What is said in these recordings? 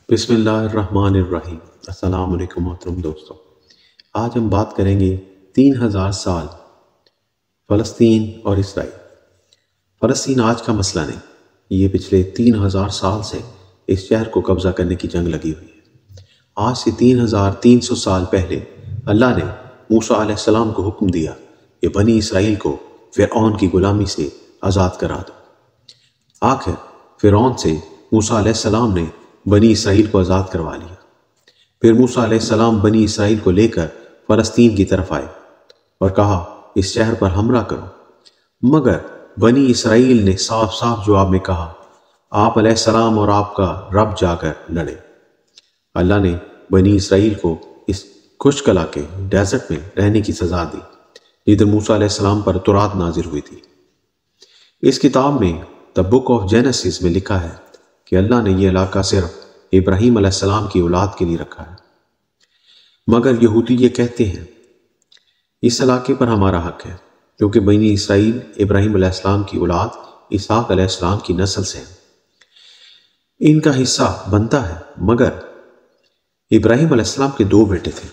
بسم اللہ الرحمن الرحیم۔ السلام علیکم محترم دوستو، آج ہم بات کریں گے 3000 سال فلسطین اور اسرائیل۔ فلسطین آج کا مسئلہ نہیں، یہ پچھلے 3000 سال سے اس شہر کو قبضہ کرنے کی جنگ لگی ہوئی ہے۔ آج سے 3300 سال پہلے اللہ نے موسیٰ علیہ السلام کو حکم دیا کہ بنی اسرائیل کو فرعون کی غلامی سے آزاد کرا دو۔ آخر فرعون سے موسیٰ علیہ السلام نے بنی اسرائیل کو آزاد کروا لیا۔ پھر موسیٰ علیہ السلام بنی اسرائیل کو لے کر فلسطین کی طرف آئے اور کہا اس شہر پر حملہ کرو، مگر بنی اسرائیل نے صاف صاف جواب میں کہا آپ علیہ السلام اور آپ کا رب جا کر لڑے۔ اللہ نے بنی اسرائیل کو اس خشک علاقے ڈیزرٹ میں رہنے کی سزا دی جدھر موسیٰ علیہ السلام پر تورات نازل ہوئی تھی۔ اس کتاب میں دی بک آف جینیسس میں لکھا ہے کہ اللہ نے یہ علاقہ صرف ابراہیم علیہ السلام کی اولاد کے لیے رکھا ہے، مگر یہودی یہ کہتے ہیں اس علاقے پر ہمارا حق ہے کیونکہ بنی اسرائیل ابراہیم علیہ السلام کی اولاد اسحاق علیہ السلام کی نسل سے ہیں، ان کا حصہ بنتا ہے۔ مگر ابراہیم علیہ السلام کے 2 بیٹے تھے،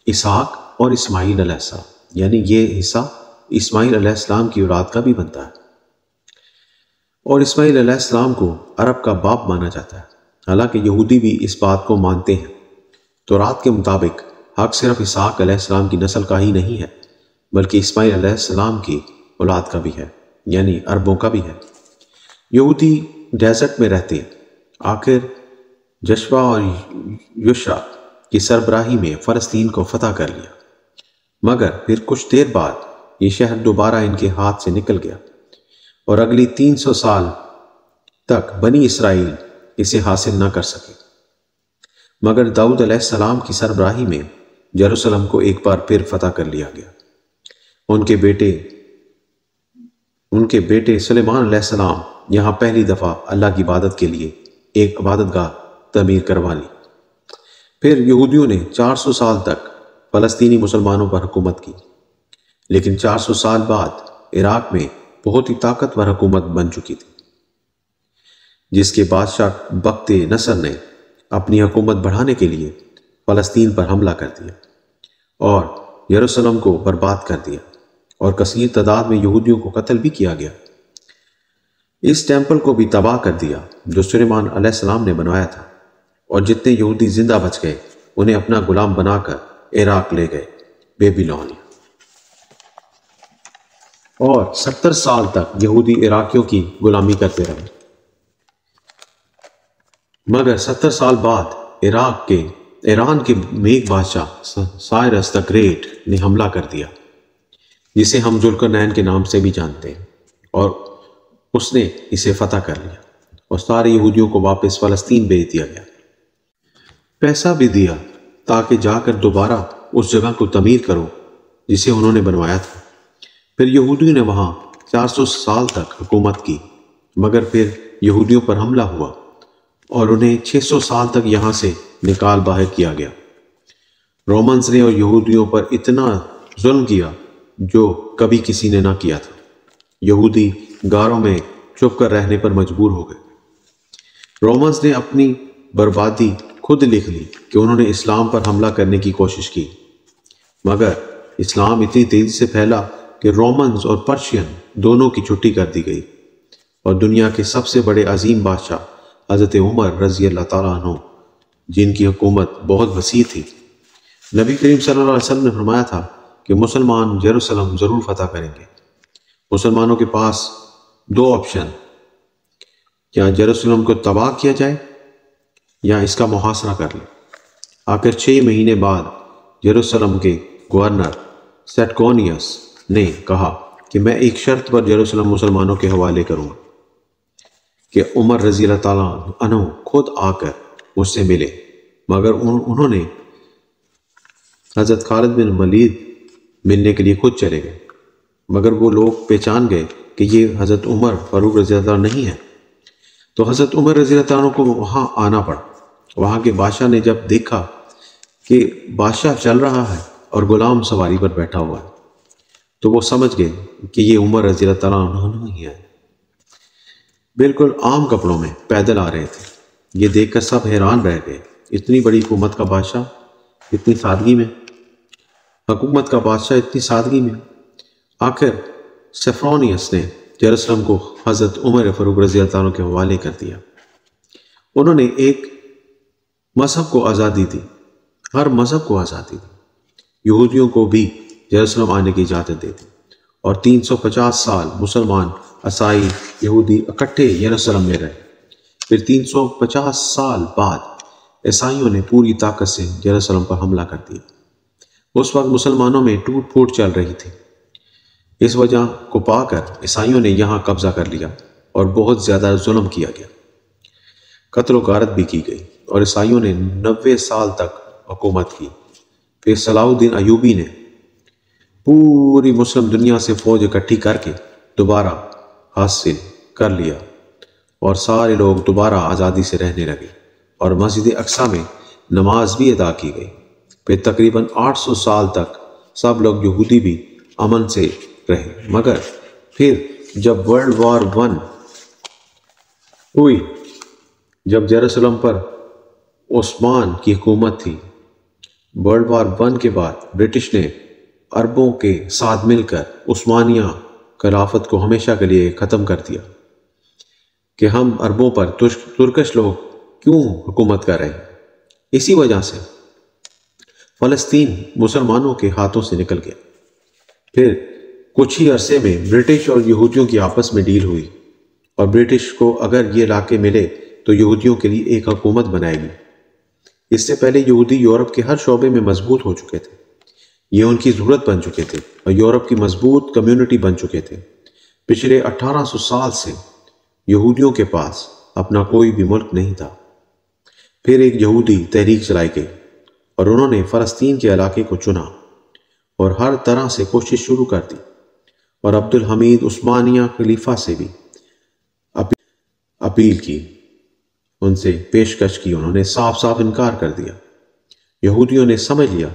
اسحاق اور اسماعیل علیہ السلام، یعنی یہ حصہ اسماعیل علیہ السلام کی اولاد کا بھی بنتا ہے، اور اسماعیل علیہ السلام کو عرب کا باپ مانا جاتا ہے۔ حالانکہ یہودی بھی اس بات کو مانتے ہیں۔ تورات کے مطابق حق صرف اسحاق علیہ السلام کی نسل کا ہی نہیں ہے بلکہ اسماعیل علیہ السلام کی اولاد کا بھی ہے، یعنی عربوں کا بھی ہے۔ یہودی ڈیزرٹ میں رہتے ہیں۔ آخر جشوا اور یوشع کی سربراہی میں فلسطین کو فتح کر لیا، مگر پھر کچھ دیر بعد یہ شہر دوبارہ ان کے ہاتھ سے نکل گیا اور اگلی 300 سال تک بنی اسرائیل اسے حاصل نہ کر سکے۔ مگر داؤد علیہ السلام کی سربراہی میں یروشلم کو ایک بار پھر فتح کر لیا گیا۔ ان کے بیٹے سلیمان علیہ السلام یہاں پہلی دفعہ اللہ کی عبادت کے لیے ایک عبادت گاہ تعمیر کروا لی۔ پھر یہودیوں نے 400 سال تک فلسطینی مسلمانوں پر حکومت کی، لیکن 400 سال بعد عراق میں بہت ہی طاقتور حکومت بن چکی تھی، جس کے بادشاہ بخت نصر نے اپنی حکومت بڑھانے کے لیے فلسطین پر حملہ کر دیا اور یروشلم کو برباد کر دیا، اور کثیر تعداد میں یہودیوں کو قتل بھی کیا گیا۔ اس ٹیمپل کو بھی تباہ کر دیا جو سلیمان علیہ السلام نے بنوایا تھا، اور جتنے یہودی زندہ بچ گئے انہیں اپنا غلام بنا کر عراق لے گئے، بیبیلونیا۔ اور 70 سال تک یہودی عراقیوں کی غلامی کرتے رہے، مگر 70 سال بعد ایران کے میک بادشاہ سائرس دی گریٹ نے حملہ کر دیا، جسے ہم ذوالقرنین کے نام سے بھی جانتے ہیں، اور اس نے اسے فتح کر لیا اور سارے یہودیوں کو واپس فلسطین بھیج دیا گیا۔ پیسہ بھی دیا تاکہ جا کر دوبارہ اس جگہ کو تعمیر کرو جسے انہوں نے بنوایا تھا۔ پھر یہودیوں نے وہاں 400 سال تک حکومت کی، مگر پھر یہودیوں پر حملہ ہوا اور انہیں 600 سال تک یہاں سے نکال باہر کیا گیا۔ رومنز نے اور یہودیوں پر اتنا ظلم کیا جو کبھی کسی نے نہ کیا تھا۔ یہودی غاروں میں چھپ کر رہنے پر مجبور ہو گئے۔ رومنز نے اپنی بربادی خود لکھ لی کہ انہوں نے اسلام پر حملہ کرنے کی کوشش کی، مگر اسلام اتنی تیزی سے پھیلا کہ رومنز اور پرشین دونوں کی چھٹی کر دی گئی، اور دنیا کے سب سے بڑے عظیم بادشاہ حضرت عمر رضی اللہ تعالیٰ عنہ، جن کی حکومت بہت وسیع تھی، نبی کریم صلی اللہ علیہ وسلم نے فرمایا تھا کہ مسلمان یروشلم ضرور فتح کریں گے۔ مسلمانوں کے پاس 2 آپشن، یا یروشلم کو تباہ کیا جائے یا اس کا محاصرہ کر لیں۔ آخر 6 مہینے بعد یروشلم کے گورنر سیٹکونیس نے کہا کہ میں ایک شرط پر یروشلم مسلمانوں کے حوالے کروں گا کہ عمر رضی اللہ تعالیٰ عنہ خود آ کر مجھ سے ملے، مگر انہوں نے حضرت خالد بن ولید ملنے کے لیے خود چلے گئے، مگر وہ لوگ پہچان گئے کہ یہ حضرت عمر فاروق رضی اللہ عنہ نہیں ہے، تو حضرت عمر رضی اللہ عنہ کو وہاں آنا پڑا۔ وہاں کے بادشاہ نے جب دیکھا کہ بادشاہ چل رہا ہے اور غلام سواری پر بیٹھا ہوا ہے تو وہ سمجھ گئے کہ یہ عمر رضی اللہ تعالیٰ عنہ ہی ہے۔ بالکل عام کپڑوں میں پیدل آ رہے تھے، یہ دیکھ کر سب حیران رہ گئے، اتنی بڑی حکومت کا بادشاہ اتنی سادگی میں، آخر سیفرونیس نے یروشلم کو حضرت عمر فاروق رضی اللہ عنہ کے حوالے کر دیا۔ انہوں نے ایک مذہب کو آزادی دی، ہر مذہب کو آزادی دی، یہودیوں کو بھی یروشلم آنے کی اجازت دے دی، اور 350 سال مسلمان، عیسائی، یہودی اکٹھے یروشلم میں رہے۔ پھر 350 سال بعد عیسائیوں نے پوری طاقت سے یروشلم پر حملہ کر دیا۔ اس وقت مسلمانوں میں ٹوٹ پھوٹ چل رہی تھی۔ اس وجہ کو پا کر عیسائیوں نے یہاں قبضہ کر لیا اور بہت زیادہ ظلم کیا گیا، قتل و غارت بھی کی گئی، اور عیسائیوں نے 90 سال تک حکومت کی۔ پھر صلاح الدین ایوبی نے پوری مسلم دنیا سے فوج اکٹھی کر کے دوبارہ حاصل کر لیا، اور سارے لوگ دوبارہ آزادی سے رہنے لگے، اور مسجد اقصی میں نماز بھی ادا کی گئی۔ پھر تقریباً 800 سال تک سب لوگ یہودی بھی امن سے رہے، مگر پھر جب ورلڈ وار 1 ہوئی، جب یروشلم پر عثمان کی حکومت تھی، ورلڈ وار 1 کے بعد برٹش نے عربوں کے ساتھ مل کر عثمانیہ خلافت کو ہمیشہ کے لیے ختم کر دیا کہ ہم عربوں پر ترکش لوگ کیوں حکومت کر رہے ہیں۔ اسی وجہ سے فلسطین مسلمانوں کے ہاتھوں سے نکل گیا۔ پھر کچھ ہی عرصے میں برٹش اور یہودیوں کی آپس میں ڈیل ہوئی، اور برٹش کو اگر یہ علاقے ملے تو یہودیوں کے لیے ایک حکومت بنائے گی۔ اس سے پہلے یہودی یورپ کے ہر شعبے میں مضبوط ہو چکے تھے، یہ ان کی ضرورت بن چکے تھے، اور یورپ کی مضبوط کمیونٹی بن چکے تھے۔ پچھلے 1800 سال سے یہودیوں کے پاس اپنا کوئی بھی ملک نہیں تھا۔ پھر ایک یہودی تحریک چلائی گئی، اور انہوں نے فلسطین کے علاقے کو چنا اور ہر طرح سے کوشش شروع کر دی، اور عبد الحمید عثمانیہ خلیفہ سے بھی اپیل کی، ان سے پیشکش کی، انہوں نے صاف صاف انکار کر دیا۔ یہودیوں نے سمجھ لیا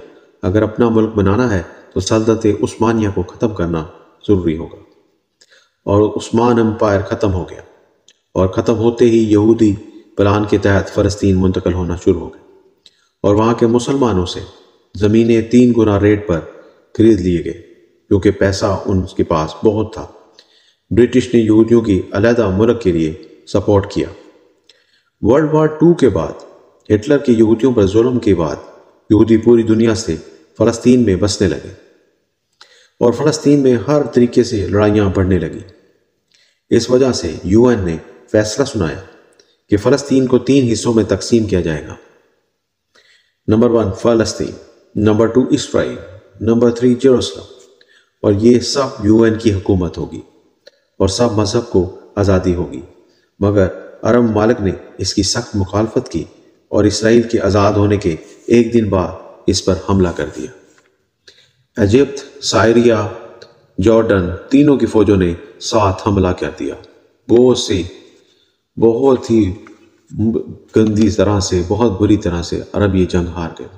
اگر اپنا ملک بنانا ہے تو سلطنت عثمانیہ کو ختم کرنا ضروری ہوگا، اور عثمان امپائر ختم ہو گیا، اور ختم ہوتے ہی یہودی پلان کے تحت فلسطین منتقل ہونا شروع ہو گئے، اور وہاں کے مسلمانوں سے زمینیں 3 گنا ریٹ پر خرید لیے گئے، کیونکہ پیسہ ان کے پاس بہت تھا۔ برٹش نے یہودیوں کی علیحدہ ملک کے لیے سپورٹ کیا۔ ورلڈ وار 2 کے بعد ہٹلر کے یہودیوں پر ظلم کے بعد یہودی پوری دنیا سے فلسطین میں بسنے لگے، اور فلسطین میں ہر طریقے سے لڑائیاں بڑھنے لگیں۔ اس وجہ سے UN نے فیصلہ سنایا کہ فلسطین کو 3 حصوں میں تقسیم کیا جائے گا۔ نمبر 1 فلسطین، نمبر 2 اسرائیل، نمبر 3 یروشلم، اور یہ سب UN کی حکومت ہوگی، اور سب مذہب کو آزادی ہوگی۔ مگر عرب ممالک نے اس کی سخت مخالفت کی، اور اسرائیل کے آزاد ہونے کے ایک دن بعد اس پر حملہ کر دیا۔ ایجپٹ، سائریا، جارڈن تینوں کی فوجوں نے ساتھ حملہ کر دیا۔ بہت ہی گندی طرح سے، بہت بری طرح سے عرب یہ جنگ ہار گئے۔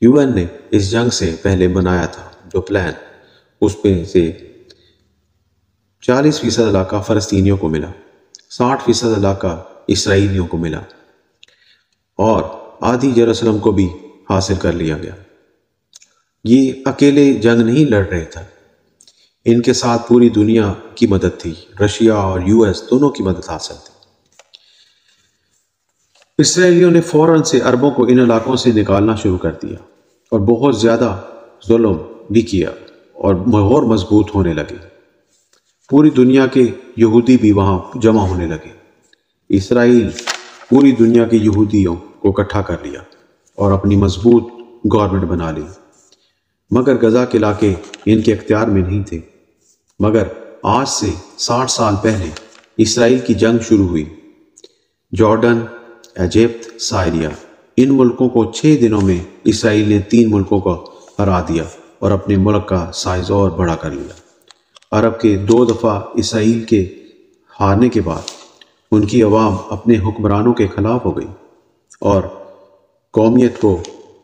UN نے اس جنگ سے پہلے بنایا تھا جو پلان، اس میں سے 40% علاقہ فلسطینیوں کو ملا، 60% علاقہ اسرائیلیوں کو ملا، اور آدھی یروشلم کو بھی حاصل کر لیا گیا۔ یہ اکیلے جنگ نہیں لڑ رہے تھے، ان کے ساتھ پوری دنیا کی مدد تھی، رشیا اور US دونوں کی مدد حاصل تھی۔ اسرائیلیوں نے فوراً سے عربوں کو ان علاقوں سے نکالنا شروع کر دیا، اور بہت زیادہ ظلم بھی کیا، اور مضبوط ہونے لگے۔ پوری دنیا کے یہودی بھی وہاں جمع ہونے لگے۔ اسرائیل پوری دنیا کے یہودیوں کو اکٹھا کر لیا اور اپنی مضبوط گورنمنٹ بنا لی، مگر غزہ کے علاقے ان کے اختیار میں نہیں تھے۔ مگر آج سے 60 سال پہلے اسرائیل کی جنگ شروع ہوئی۔ جارڈن، ایجپٹ، سائریا، ان ملکوں کو 6 دنوں میں اسرائیل نے 3 ملکوں کو ہرا دیا اور اپنے ملک کا سائز اور بڑا کر لیا۔ عرب کے 2 دفعہ اسرائیل کے ہارنے کے بعد ان کی عوام اپنے حکمرانوں کے خلاف ہو گئی، اور قومیت کو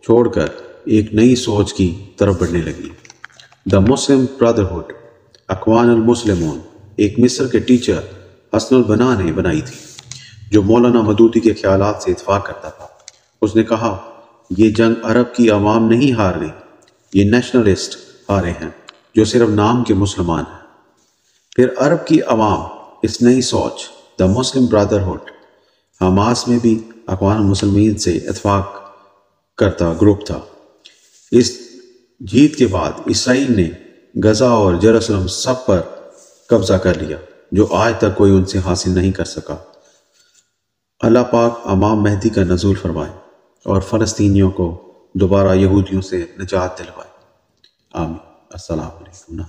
چھوڑ کر ایک نئی سوچ کی طرف بڑھنے لگی۔ دا مسلم برادرہڈ، اخوان المسلمون، ایک مصر کے ٹیچر حسن البنا نے بنائی تھی۔ جو مولانا مودودی کے خیالات سے اتفاق کرتا تھا۔ اس نے کہا، یہ جنگ عرب کی عوام نہیں ہار گئی، یہ نیشنلسٹ ہارے ہیں جو صرف نام کے مسلمان ہیں۔ پھر عرب کی عوام اس نئی سوچ دا مسلم برادرہڈ، حماس میں بھی اقوام المسلمین سے اتفاق کرتا گروپ تھا۔ اس جیت کے بعد اسرائیل نے غزہ اور یروشلم سب پر قبضہ کر لیا، جو آج تک کوئی ان سے حاصل نہیں کر سکا۔ اللہ پاک امام مہدی کا نزول فرمائے اور فلسطینیوں کو دوبارہ یہودیوں سے نجات دلوائے۔ آمین۔ السلام علیکم۔